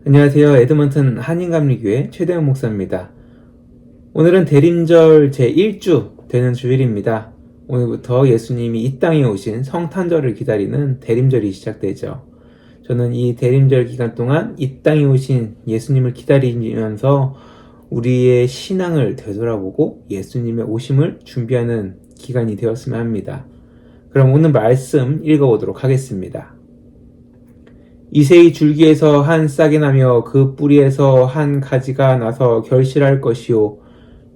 안녕하세요. 에드먼튼 한인감리교회 최대영 목사입니다. 오늘은 대림절 제1주 되는 주일입니다. 오늘부터 예수님이 이 땅에 오신 성탄절을 기다리는 대림절이 시작되죠. 저는 이 대림절 기간 동안 이 땅에 오신 예수님을 기다리면서 우리의 신앙을 되돌아보고 예수님의 오심을 준비하는 기간이 되었으면 합니다. 그럼 오늘 말씀 읽어보도록 하겠습니다. 이새의 줄기에서 한 싹이 나며 그 뿌리에서 한 가지가 나서 결실할 것이요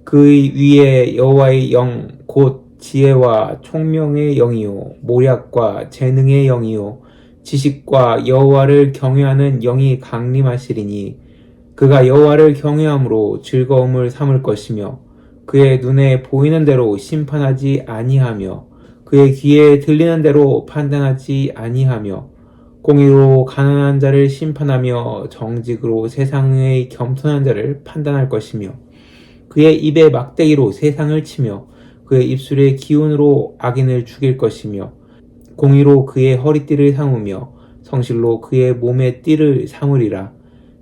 그의 위에 여호와의 영 곧 지혜와 총명의 영이요 모략과 재능의 영이요 지식과 여호와를 경외하는 영이 강림하시리니 그가 여호와를 경외함으로 즐거움을 삼을 것이며 그의 눈에 보이는 대로 심판하지 아니하며 그의 귀에 들리는 대로 판단하지 아니하며 공의로 가난한 자를 심판하며 정직으로 세상의 겸손한 자를 판단할 것이며 그의 입에 막대기로 세상을 치며 그의 입술의 기운으로 악인을 죽일 것이며 공의로 그의 허리띠를 삼으며 성실로 그의 몸의 띠를 삼으리라.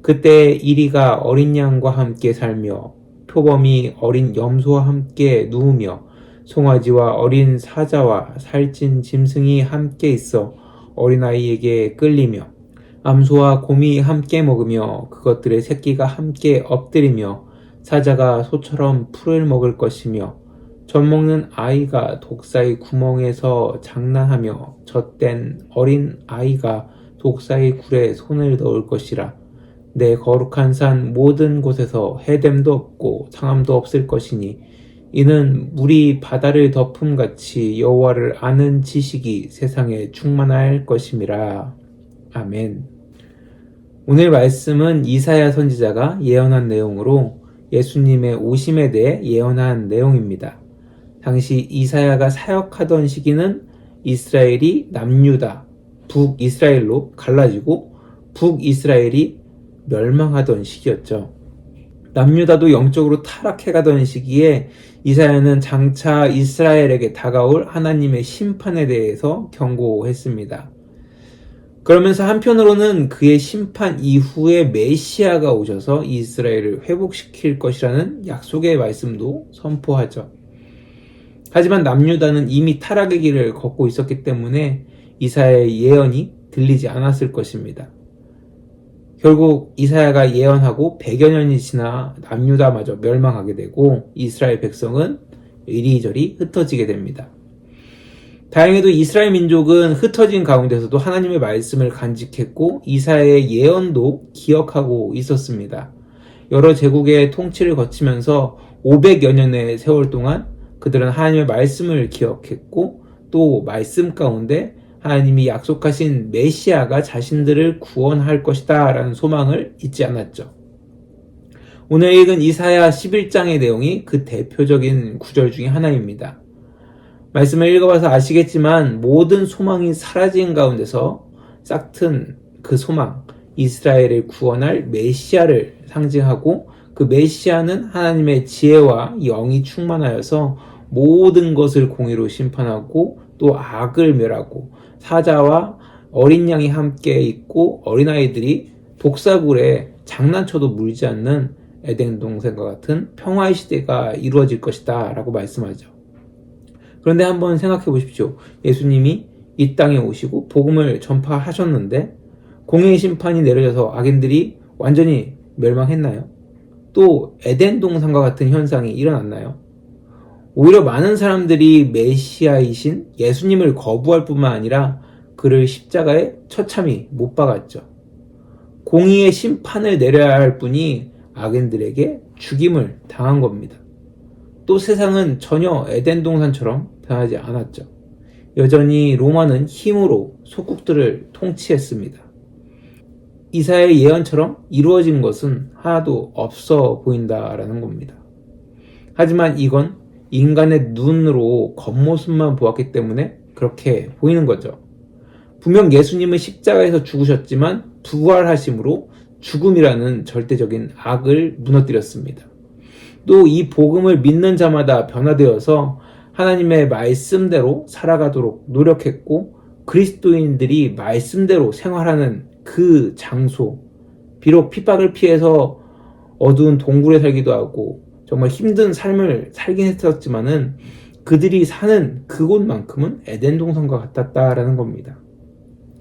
그때 이리가 어린 양과 함께 살며 표범이 어린 염소와 함께 누우며 송아지와 어린 사자와 살찐 짐승이 함께 있어 어린아이에게 끌리며 암소와 곰이 함께 먹으며 그것들의 새끼가 함께 엎드리며 사자가 소처럼 풀을 먹을 것이며 젖먹는 아이가 독사의 구멍에서 장난하며 젖된 어린 아이가 독사의 굴에 손을 넣을 것이라. 내 거룩한 산 모든 곳에서 해됨도 없고 상함도 없을 것이니 이는 물이 바다를 덮음같이 여호와를 아는 지식이 세상에 충만할 것임이라. 아멘. 오늘 말씀은 이사야 선지자가 예언한 내용으로 예수님의 오심에 대해 예언한 내용입니다. 당시 이사야가 사역하던 시기는 이스라엘이 남유다, 북이스라엘로 갈라지고 북이스라엘이 멸망하던 시기였죠. 남유다도 영적으로 타락해가던 시기에 이사야는 장차 이스라엘에게 다가올 하나님의 심판에 대해서 경고했습니다. 그러면서 한편으로는 그의 심판 이후에 메시아가 오셔서 이스라엘을 회복시킬 것이라는 약속의 말씀도 선포하죠. 하지만 남유다는 이미 타락의 길을 걷고 있었기 때문에 이사야의 예언이 들리지 않았을 것입니다. 결국 이사야가 예언하고 100여 년이 지나 남유다마저 멸망하게 되고 이스라엘 백성은 이리저리 흩어지게 됩니다. 다행히도 이스라엘 민족은 흩어진 가운데서도 하나님의 말씀을 간직했고 이사야의 예언도 기억하고 있었습니다. 여러 제국의 통치를 거치면서 500여 년의 세월 동안 그들은 하나님의 말씀을 기억했고 또 말씀 가운데 하나님이 약속하신 메시아가 자신들을 구원할 것이다 라는 소망을 잊지 않았죠. 오늘 읽은 이사야 11장의 내용이 그 대표적인 구절 중에 하나입니다. 말씀을 읽어봐서 아시겠지만 모든 소망이 사라진 가운데서 싹튼 그 소망, 이스라엘을 구원할 메시아를 상징하고 그 메시아는 하나님의 지혜와 영이 충만하여서 모든 것을 공의로 심판하고 또 악을 멸하고 사자와 어린 양이 함께 있고 어린아이들이 독사굴에 장난쳐도 물지 않는 에덴 동산과 같은 평화의 시대가 이루어질 것이다 라고 말씀하죠. 그런데 한번 생각해 보십시오. 예수님이 이 땅에 오시고 복음을 전파하셨는데 공의의 심판이 내려져서 악인들이 완전히 멸망했나요? 또 에덴 동산과 같은 현상이 일어났나요? 오히려 많은 사람들이 메시아이신 예수님을 거부할 뿐만 아니라 그를 십자가에 처참히 못 박았죠. 공의의 심판을 내려야 할 분이 악인들에게 죽임을 당한 겁니다. 또 세상은 전혀 에덴 동산처럼 변하지 않았죠. 여전히 로마는 힘으로 속국들을 통치했습니다. 이사야의 예언처럼 이루어진 것은 하나도 없어 보인다라는 겁니다. 하지만 이건 인간의 눈으로 겉모습만 보았기 때문에 그렇게 보이는 거죠. 분명 예수님은 십자가에서 죽으셨지만 부활하심으로 죽음이라는 절대적인 악을 무너뜨렸습니다. 또 이 복음을 믿는 자마다 변화되어서 하나님의 말씀대로 살아가도록 노력했고 그리스도인들이 말씀대로 생활하는 그 장소, 비록 핍박을 피해서 어두운 동굴에 살기도 하고 정말 힘든 삶을 살긴 했었지만은 그들이 사는 그곳만큼은 에덴 동산과 같았다라는 겁니다.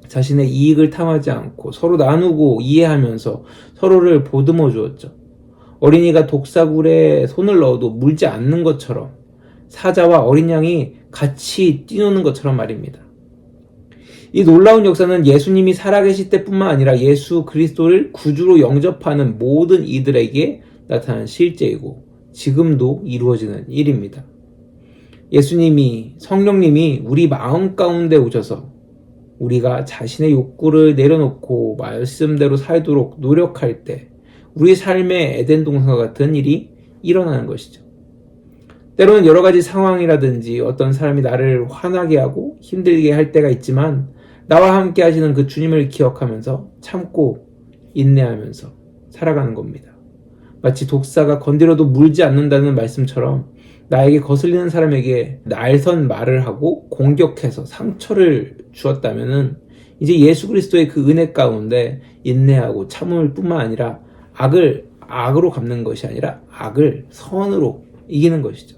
자신의 이익을 탐하지 않고 서로 나누고 이해하면서 서로를 보듬어 주었죠. 어린이가 독사굴에 손을 넣어도 물지 않는 것처럼 사자와 어린 양이 같이 뛰노는 것처럼 말입니다. 이 놀라운 역사는 예수님이 살아계실 때뿐만 아니라 예수 그리스도를 구주로 영접하는 모든 이들에게 나타난 실제이고 지금도 이루어지는 일입니다. 예수님이, 성령님이 우리 마음 가운데 오셔서 우리가 자신의 욕구를 내려놓고 말씀대로 살도록 노력할 때 우리 삶의 에덴 동산과 같은 일이 일어나는 것이죠. 때로는 여러 가지 상황이라든지 어떤 사람이 나를 화나게 하고 힘들게 할 때가 있지만 나와 함께 하시는 그 주님을 기억하면서 참고 인내하면서 살아가는 겁니다. 마치 독사가 건드려도 물지 않는다는 말씀처럼 나에게 거슬리는 사람에게 날선 말을 하고 공격해서 상처를 주었다면은 이제 예수 그리스도의 그 은혜 가운데 인내하고 참을 뿐만 아니라 악을 악으로 갚는 것이 아니라 악을 선으로 이기는 것이죠.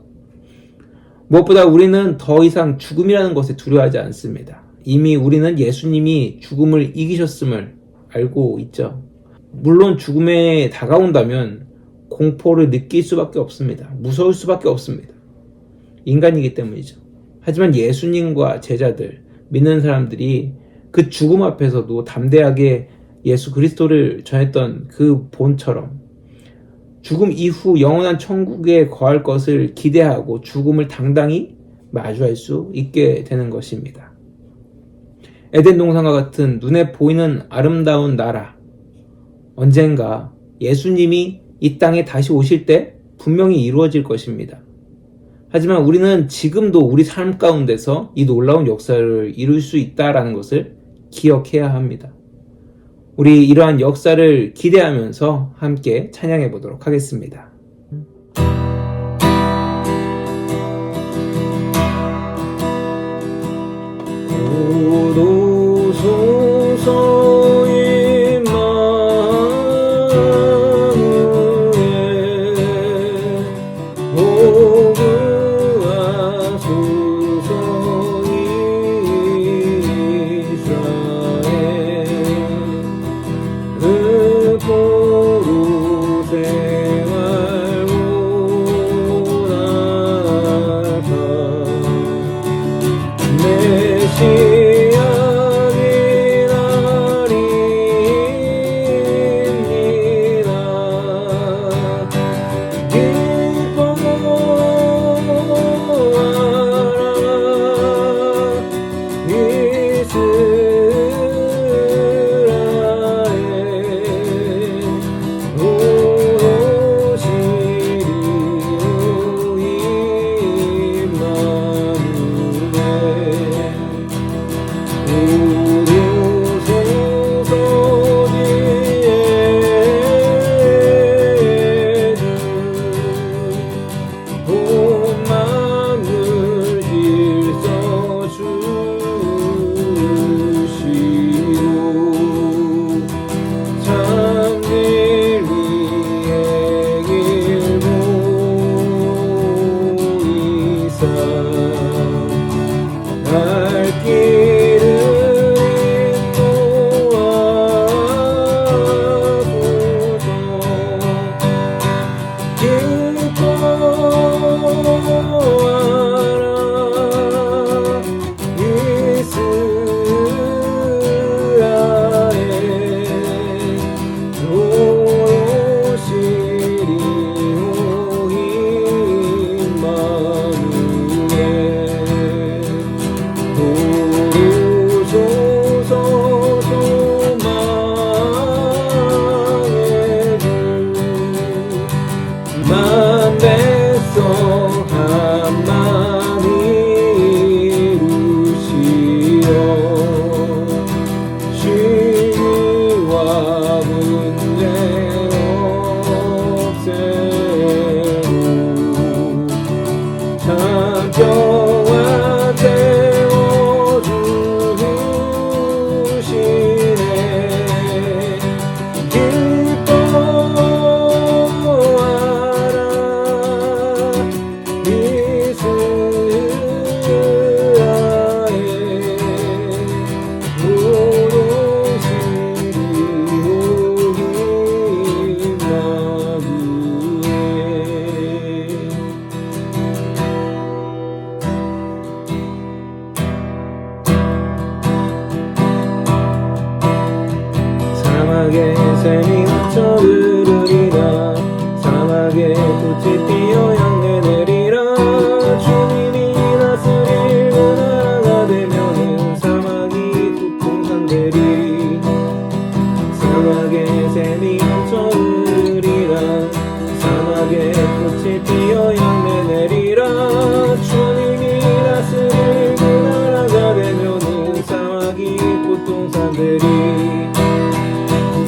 무엇보다 우리는 더 이상 죽음이라는 것에 두려워하지 않습니다. 이미 우리는 예수님이 죽음을 이기셨음을 알고 있죠. 물론 죽음에 다가온다면 공포를 느낄 수밖에 없습니다. 무서울 수밖에 없습니다. 인간이기 때문이죠. 하지만 예수님과 제자들, 믿는 사람들이 그 죽음 앞에서도 담대하게 예수 그리스도를 전했던 그 본처럼 죽음 이후 영원한 천국에 거할 것을 기대하고 죽음을 당당히 마주할 수 있게 되는 것입니다. 에덴 동산과 같은 눈에 보이는 아름다운 나라, 언젠가 예수님이 이 땅에 다시 오실 때 분명히 이루어질 것입니다. 하지만 우리는 지금도 우리 삶 가운데서 이 놀라운 역사를 이룰 수 있다는 것을 기억해야 합니다. 우리 이러한 역사를 기대하면서 함께 찬양해 보도록 하겠습니다. 오도소서의 마음에 오구하소서 이스라엘 그 포로 생활 원하사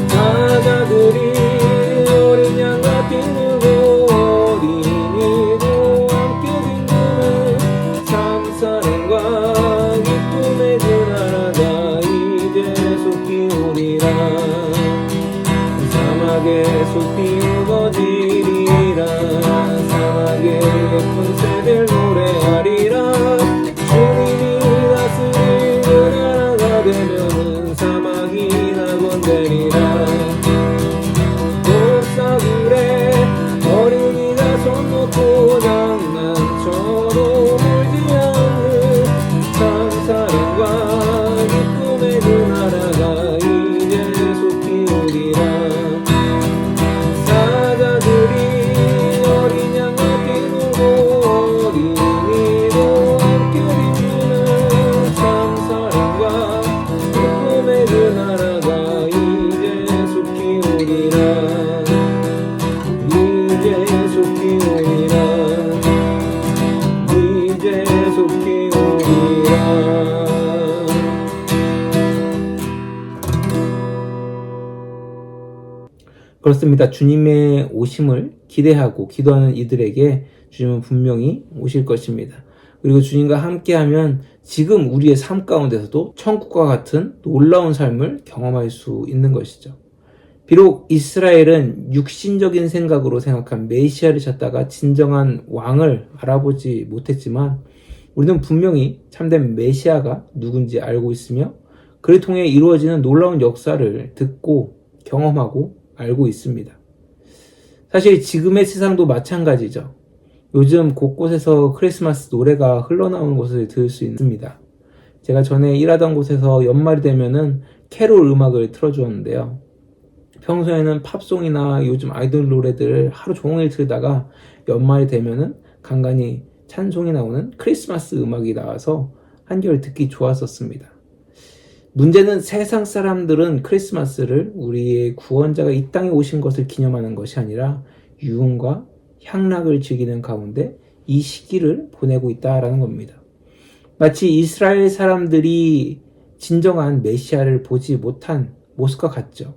사자들이 어린 양과 뛰놀고 어린이도 함께 뒹구는 참사랑과 기쁨의 그 나라가 이제 속히 오리라. 사막에 숲이 우거지리라. 사막에 예쁜 새들 노래하리라. 주님이 다스리는 나라가 되면은 사막이 낙원되리라. 독사굴에 어린이가 손 놓고 장난쳐도 울지 않는 참사랑과 기쁨의 그 나라가 이제 속히 오리라. 사자들이 어린 양과 뛰놀고 어린이도 함께 뒹구는 참사랑과 기쁨의 그 나라가 이제 속히 오리라. 이제 속히 오리라. 이제 속히 오리라. 그렇습니다. 주님의 오심을 기대하고 기도하는 이들에게 주님은 분명히 오실 것입니다. 그리고 주님과 함께하면 지금 우리의 삶 가운데서도 천국과 같은 놀라운 삶을 경험할 수 있는 것이죠. 비록 이스라엘은 육신적인 생각으로 생각한 메시아를 찾다가 진정한 왕을 알아보지 못했지만 우리는 분명히 참된 메시아가 누군지 알고 있으며 그를 통해 이루어지는 놀라운 역사를 듣고 경험하고 알고 있습니다. 사실 지금의 세상도 마찬가지죠. 요즘 곳곳에서 크리스마스 노래가 흘러나오는 것을 들을 수 있습니다. 제가 전에 일하던 곳에서 연말이 되면은 캐롤 음악을 틀어주었는데요. 평소에는 팝송이나 요즘 아이돌 노래들을 하루 종일 틀다가 연말이 되면은 간간히 찬송이 나오는 크리스마스 음악이 나와서 한결 듣기 좋았었습니다. 문제는 세상 사람들은 크리스마스를 우리의 구원자가 이 땅에 오신 것을 기념하는 것이 아니라 유흥과 향락을 즐기는 가운데 이 시기를 보내고 있다라는 겁니다. 마치 이스라엘 사람들이 진정한 메시아를 보지 못한 모습과 같죠.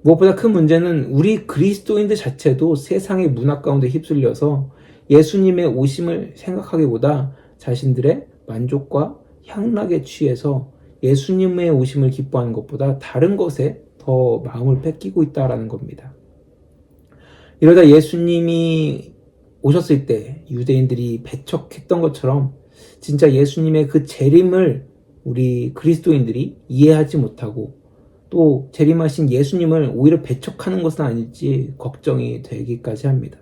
무엇보다 큰 문제는 우리 그리스도인들 자체도 세상의 문화 가운데 휩쓸려서 예수님의 오심을 생각하기보다 자신들의 만족과 향락에 취해서 예수님의 오심을 기뻐하는 것보다 다른 것에 더 마음을 뺏기고 있다는 겁니다. 이러다 예수님이 오셨을 때 유대인들이 배척했던 것처럼 진짜 예수님의 그 재림을 우리 그리스도인들이 이해하지 못하고 또 재림하신 예수님을 오히려 배척하는 것은 아닐지 걱정이 되기까지 합니다.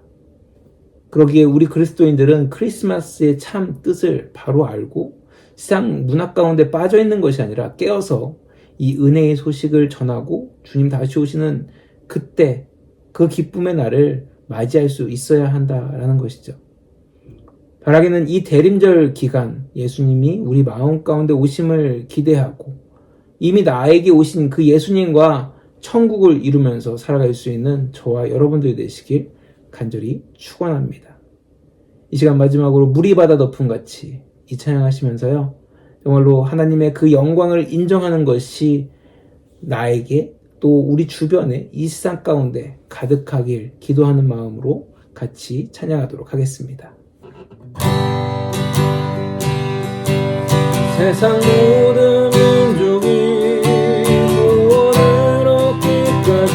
그러기에 우리 그리스도인들은 크리스마스의 참 뜻을 바로 알고 세상 문화 가운데 빠져 있는 것이 아니라 깨어서 이 은혜의 소식을 전하고 주님 다시 오시는 그때 그 기쁨의 날을 맞이할 수 있어야 한다라는 것이죠. 바라기는 이 대림절 기간 예수님이 우리 마음 가운데 오심을 기대하고 이미 나에게 오신 그 예수님과 천국을 이루면서 살아갈 수 있는 저와 여러분들이 되시길 간절히 축원합니다. 이 시간 마지막으로 물이 바다 덮음 같이 이 찬양하시면서요. 정말로 하나님의 그 영광을 인정하는 것이 나에게 또 우리 주변에 이 세상 가운데 가득하길 기도하는 마음으로 같이 찬양하도록 하겠습니다. 세상 모든 민족이 구원을 얻기까지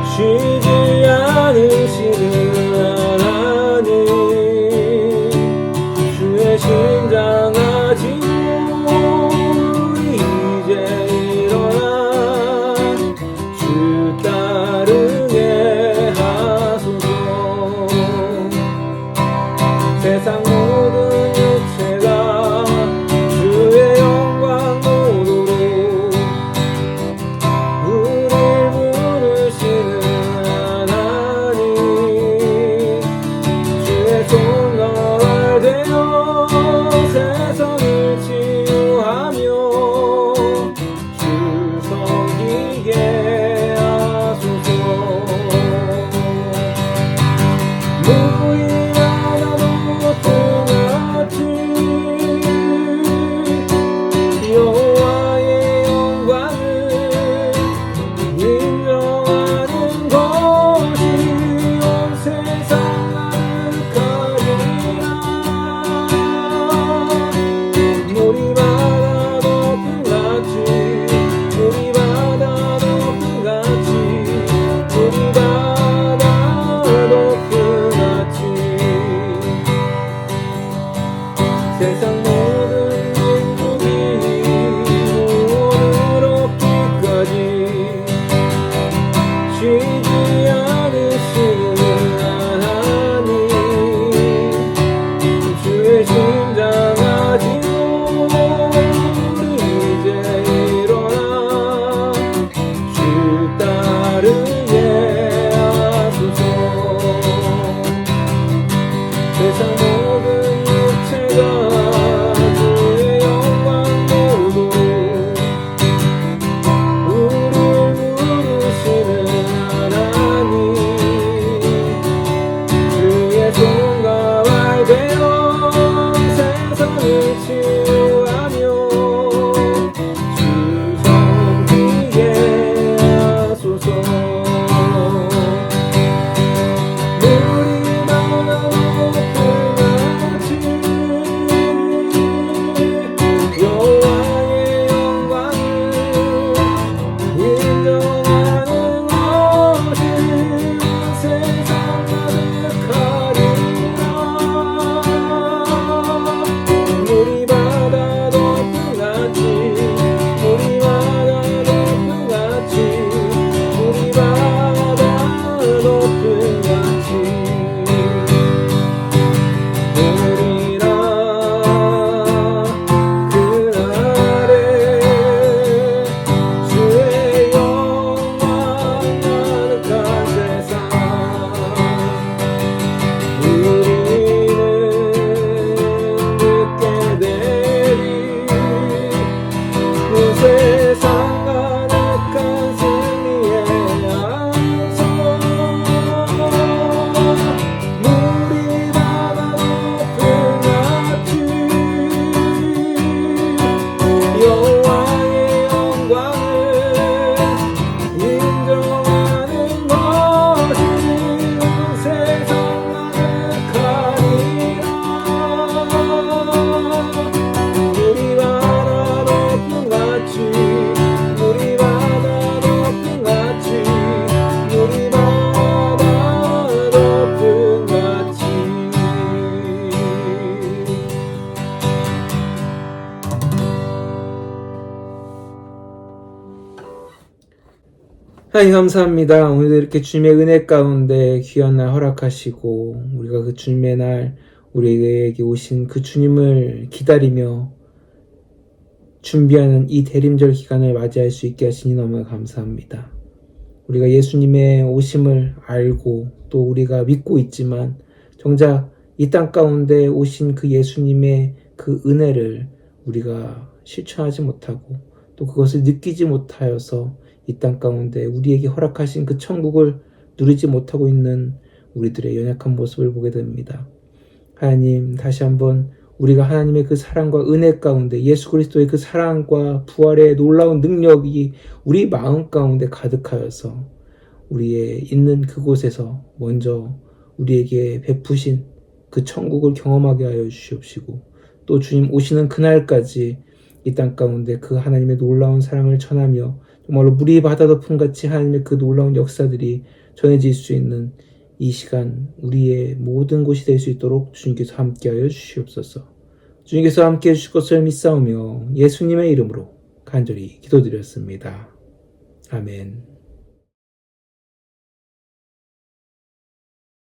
쉬지 않으시는 하나님 주의 심장하지고 우리 이제 일어나 주 따르게 하소서. 세상 모든 육체가 주 하나님 감사합니다. 오늘도 이렇게 주님의 은혜 가운데 귀한 날 허락하시고 우리가 그 주님의 날 우리에게 오신 그 주님을 기다리며 준비하는 이 대림절 기간을 맞이할 수 있게 하시니 너무 감사합니다. 우리가 예수님의 오심을 알고 또 우리가 믿고 있지만 정작 이 땅 가운데 오신 그 예수님의 그 은혜를 우리가 실천하지 못하고 또 그것을 느끼지 못하여서 이 땅 가운데 우리에게 허락하신 그 천국을 누리지 못하고 있는 우리들의 연약한 모습을 보게 됩니다. 하나님, 다시 한번 우리가 하나님의 그 사랑과 은혜 가운데 예수 그리스도의 그 사랑과 부활의 놀라운 능력이 우리 마음 가운데 가득하여서 우리의 있는 그곳에서 먼저 우리에게 베푸신 그 천국을 경험하게 하여 주시옵시고 또 주님 오시는 그날까지 이 땅 가운데 그 하나님의 놀라운 사랑을 전하며 정말로 물이 바다 덮음같이 하나님의 그 놀라운 역사들이 전해질 수 있는 이 시간 우리의 모든 곳이 될 수 있도록 주님께서 함께하여 주시옵소서. 주님께서 함께해 주실 것을 믿사오며 예수님의 이름으로 간절히 기도드렸습니다. 아멘.